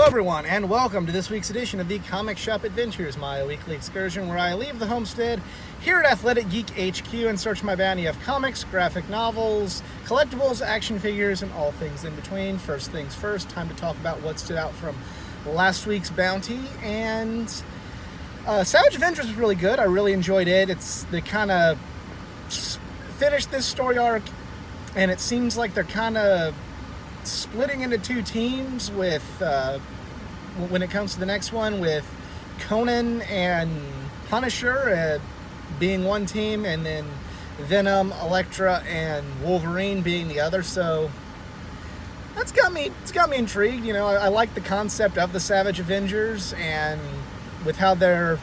Hello everyone, and welcome to this week's edition of the Comic Shop Adventures, my weekly excursion where I leave the homestead here at Athletic Geek HQ and search my bounty of comics, graphic novels, collectibles, action figures, and all things in between. First things first, time to talk about what stood out from last week's bounty. And Savage Avengers was really good. I really enjoyed it. It's they kind of finished this story arc, and it seems like they're kind of splitting into two teams with when it comes to the next one, with Conan and Punisher being one team, and then Venom, Elektra, and Wolverine being the other. So it's got me intrigued. You know, I like the concept of the Savage Avengers, and with how they're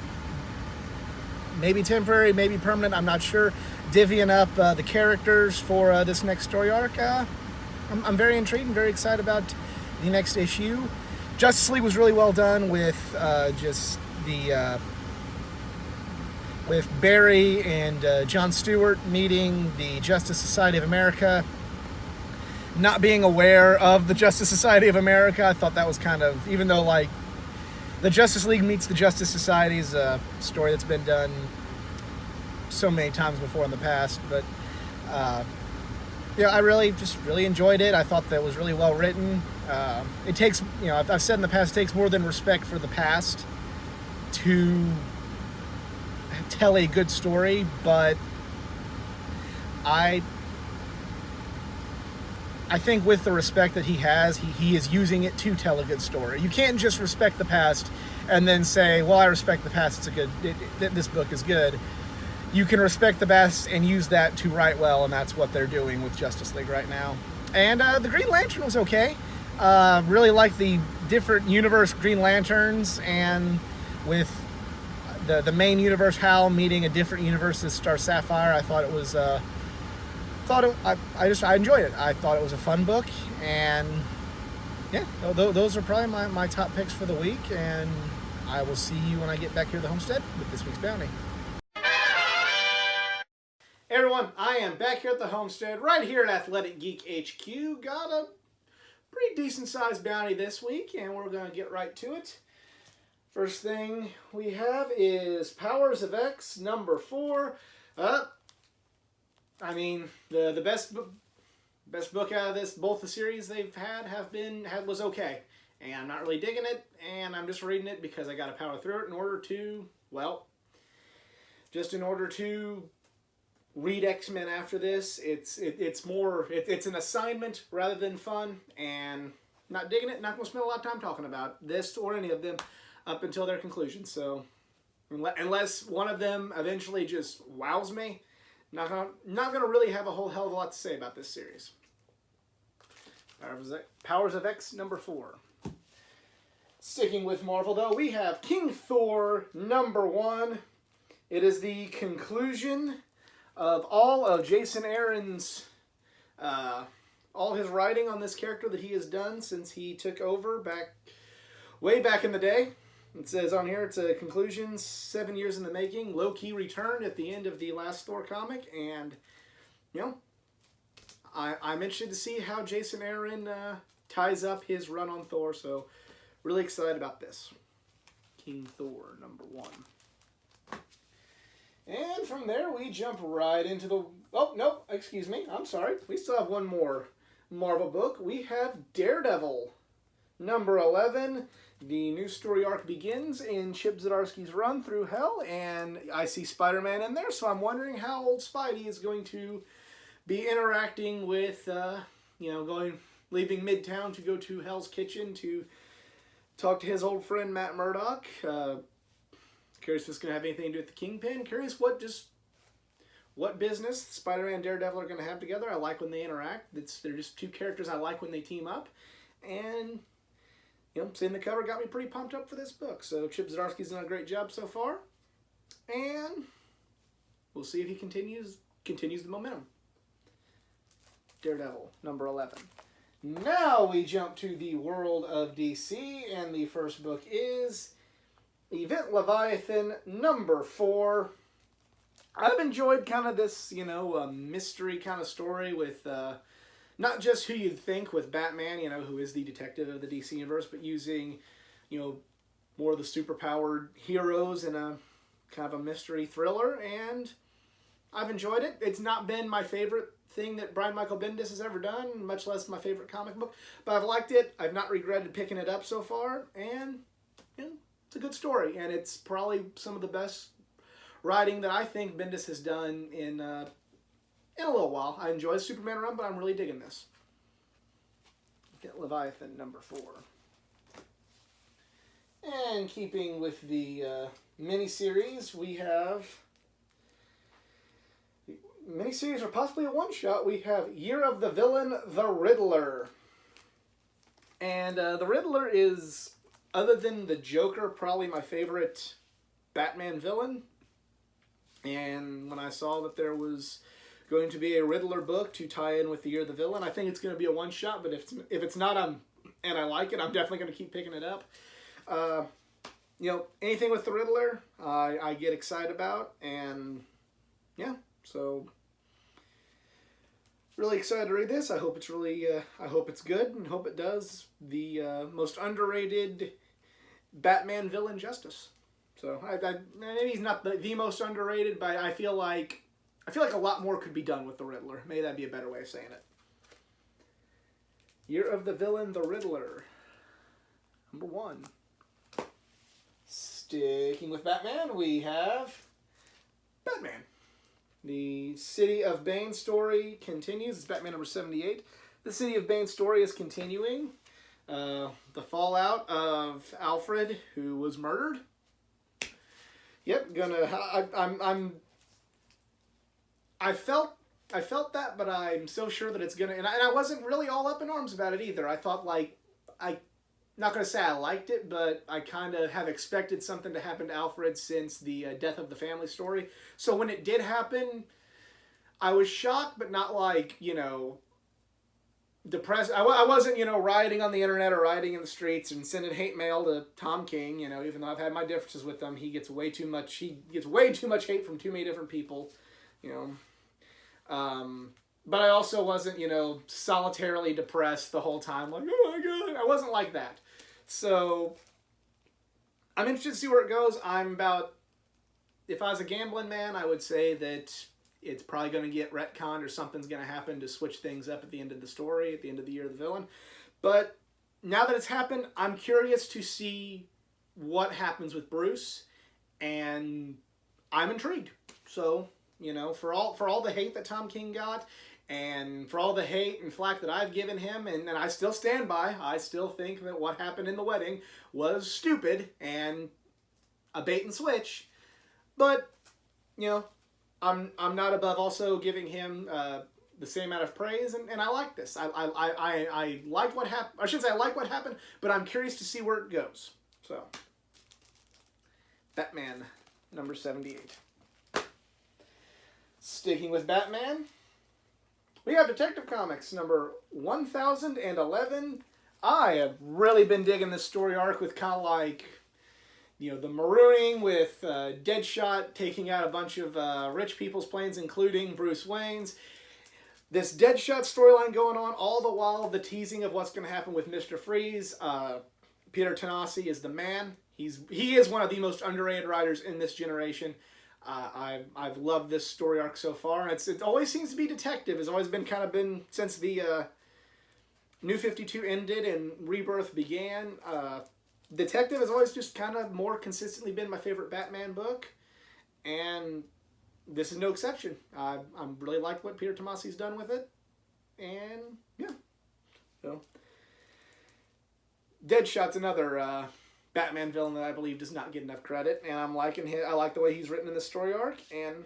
maybe temporary, maybe permanent, I'm not sure, divvying up the characters for this next story arc. I'm very intrigued and very excited about the next issue. Justice League was really well done with with Barry and Jon Stewart meeting the Justice Society of America. Not being aware of the Justice Society of America, I thought that was kind of, even though like the Justice League meets the Justice Society is a story that's been done so many times before in the past, but yeah, I really enjoyed it. I thought that was really well written. It takes, I've said in the past, it takes more than respect for the past to tell a good story, but I think with the respect that he has, he is using it to tell a good story. You can't just respect the past and then say, well, I respect the past, this book is good. You can respect the best and use that to write well, and that's what they're doing with Justice League right now. And the Green Lantern was okay. Really like the different universe Green Lanterns, and with the main universe Hal meeting a different universe as Star Sapphire. I thought it was I enjoyed it. I thought it was a fun book, and yeah, those are probably my top picks for the week. And I will see you when I get back here to the homestead with this week's bounty. Hey everyone, I am back here at the homestead, right here at Athletic Geek HQ. Got a pretty decent sized bounty this week, and we're going to get right to it. First thing we have is Powers of X number 4. I mean, the best book out of this, both the series they've was okay. And I'm not really digging it, and I'm just reading it because I got to power through it in order to read X-Men after this. It's an assignment rather than fun, and not digging it. Not going to spend a lot of time talking about this or any of them up until their conclusion. So unless one of them eventually just wows me, not gonna really have a whole hell of a lot to say about this series. Powers of X number 4. Sticking with Marvel though, we have King Thor number 1. It is the conclusion of all of Jason Aaron's, all his writing on this character that he has done since he took over way back in the day. It says on here, it's a conclusion, 7 years in the making. Low-key returned at the end of the last Thor comic, and, I'm interested to see how Jason Aaron ties up his run on Thor, so really excited about this. King Thor number 1. And from there, we jump right into the... Oh, no, excuse me. I'm sorry. We still have one more Marvel book. We have Daredevil, number 11. The new story arc begins in Chip Zdarsky's run through Hell, and I see Spider-Man in there, so I'm wondering how old Spidey is going to be interacting with, leaving Midtown to go to Hell's Kitchen to talk to his old friend Matt Murdock. Curious if it's going to have anything to do with the Kingpin. Curious what business Spider-Man and Daredevil are going to have together. I like when they interact. They're just two characters I like when they team up. And, seeing the cover got me pretty pumped up for this book. So Chip Zdarsky's done a great job so far. And we'll see if he continues the momentum. Daredevil, number 11. Now we jump to the world of DC, and the first book is Event Leviathan number 4. I've enjoyed kind of this, mystery kind of story with not just who you'd think with Batman, who is the detective of the DC universe, but using, more of the superpowered heroes in a kind of a mystery thriller, and I've enjoyed it. It's not been my favorite thing that Brian Michael Bendis has ever done, much less my favorite comic book, but I've liked it. I've not regretted picking it up so far, and it's a good story, and it's probably some of the best writing that I think Bendis has done in a little while. I enjoy the Superman run, but I'm really digging this. Get Leviathan number 4. And keeping with the miniseries, we have miniseries or possibly a one-shot. We have Year of the Villain, The Riddler. And The Riddler is, other than the Joker, probably my favorite Batman villain. And when I saw that there was going to be a Riddler book to tie in with the Year of the Villain, I think it's going to be a one-shot, but if it's not, and I like it, I'm definitely going to keep picking it up. Anything with the Riddler, I get excited about, and yeah, so really excited to read this. I hope it's I hope it's good, and hope it does the most underrated Batman villain justice. So maybe he's not the most underrated, but I feel like a lot more could be done with the Riddler. Maybe that'd be a better way of saying it. Year of the Villain, The Riddler. Number 1. Sticking with Batman, we have Batman. The City of Bane story continues. It's Batman number 78. The City of Bane story is continuing. The fallout of Alfred, who was murdered. Yep, I felt that, but I'm so sure that it's gonna. And I wasn't really all up in arms about it either. I thought not gonna say I liked it, but I kind of have expected something to happen to Alfred since the death of the family story. So when it did happen, I was shocked, but not depressed. I wasn't rioting on the internet or rioting in the streets and sending hate mail to Tom King. Even though I've had my differences with him, he gets way too much hate from too many different people. But I also wasn't, solitarily depressed the whole time. Like, oh my God, I wasn't like that. So I'm interested to see where it goes. If I was a gambling man, I would say that it's probably going to get retconned or something's going to happen to switch things up at the end of the story, at the end of the Year of the Villain. But now that it's happened, I'm curious to see what happens with Bruce, and I'm intrigued. So, for all the hate that Tom King got, and for all the hate and flack that I've given him, and I still stand by, I still think that what happened in the wedding was stupid and a bait and switch. But, I'm not above also giving him the same amount of praise, and I like this. I like what happened. I shouldn't say I like what happened, but I'm curious to see where it goes. So, Batman, number 78. Sticking with Batman, we have Detective Comics number 1011. I have really been digging this story arc with kind of the marooning with Deadshot taking out a bunch of rich people's planes, including Bruce Wayne's. This Deadshot storyline going on, all the while the teasing of what's going to happen with Mr. Freeze. Peter Tanasi is the man. He is one of the most underrated writers in this generation. I've loved this story arc so far. It always seems to be detective. It's always been since the New 52 ended and Rebirth began. Detective has always just kind of more consistently been my favorite Batman book, and this is no exception. I really like what Peter Tomasi's done with it, and yeah. So, Deadshot's another Batman villain that I believe does not get enough credit, and I'm liking him. I like the way he's written in this story arc, and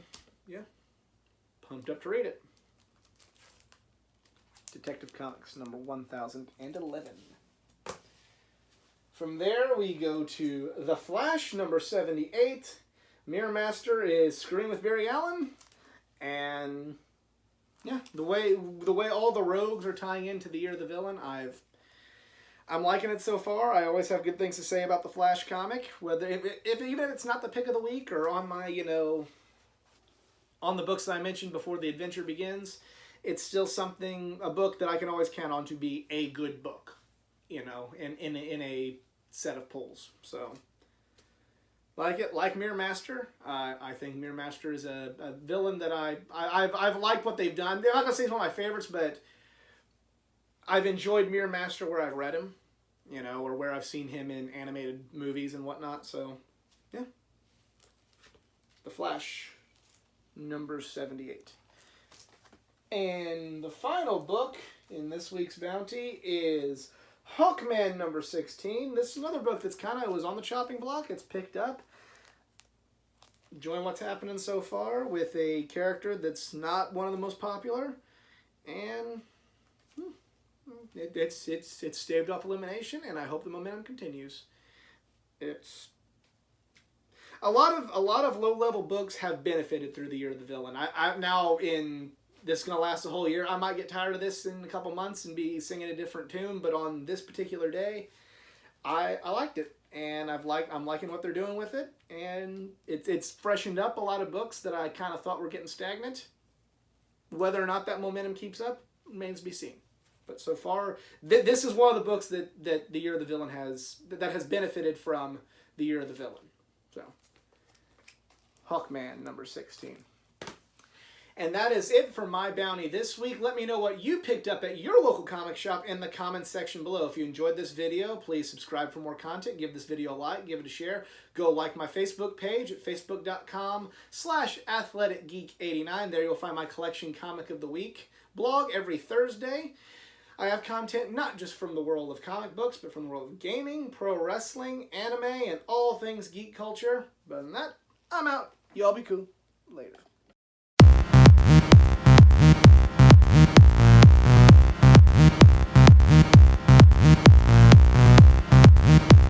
yeah, pumped up to read it. Detective Comics number 1011. From there, we go to The Flash number 78. Mirror Master is screwing with Barry Allen, and yeah, the way all the rogues are tying into the Year of the Villain, I'm liking it so far. I always have good things to say about the Flash comic, whether even if it's not the pick of the week or on my on the books that I mentioned before the adventure begins. it's still something, a book that I can always count on to be a good book, you know, in a set of pulls. So, like Mirror Master, I think Mirror Master is a villain that I've liked what they've done. I'm not gonna say he's one of my favorites, but I've enjoyed Mirror Master where I've read him, you know, or where I've seen him in animated movies and whatnot. So, yeah. The Flash, number 78. And the final book in this week's bounty is Hawkman number 16. This is another book that's kind of was on the chopping block. It's picked up. Enjoying what's happening so far with a character that's not one of the most popular. And it's staved off elimination, and I hope the momentum continues. It's a lot of low-level books have benefited through the Year of the Villain. I now in this is gonna last a whole year. I might get tired of this in a couple months and be singing a different tune, but on this particular day, I liked it, and I'm liking what they're doing with it, and it's freshened up a lot of books that I kind of thought were getting stagnant. Whether or not that momentum keeps up remains to be seen. But so far, this is one of the books that the Year of the Villain has benefited from the Year of the Villain. So, Hawkman number 16. And that is it for my bounty this week. Let me know what you picked up at your local comic shop in the comments section below. If you enjoyed this video, please subscribe for more content. Give this video a like, give it a share. Go like my Facebook page at facebook.com/athleticgeek89. There you'll find my collection comic of the week blog every Thursday. I have content not just from the world of comic books, but from the world of gaming, pro wrestling, anime, and all things geek culture. But other than that, I'm out. Y'all be cool. Later.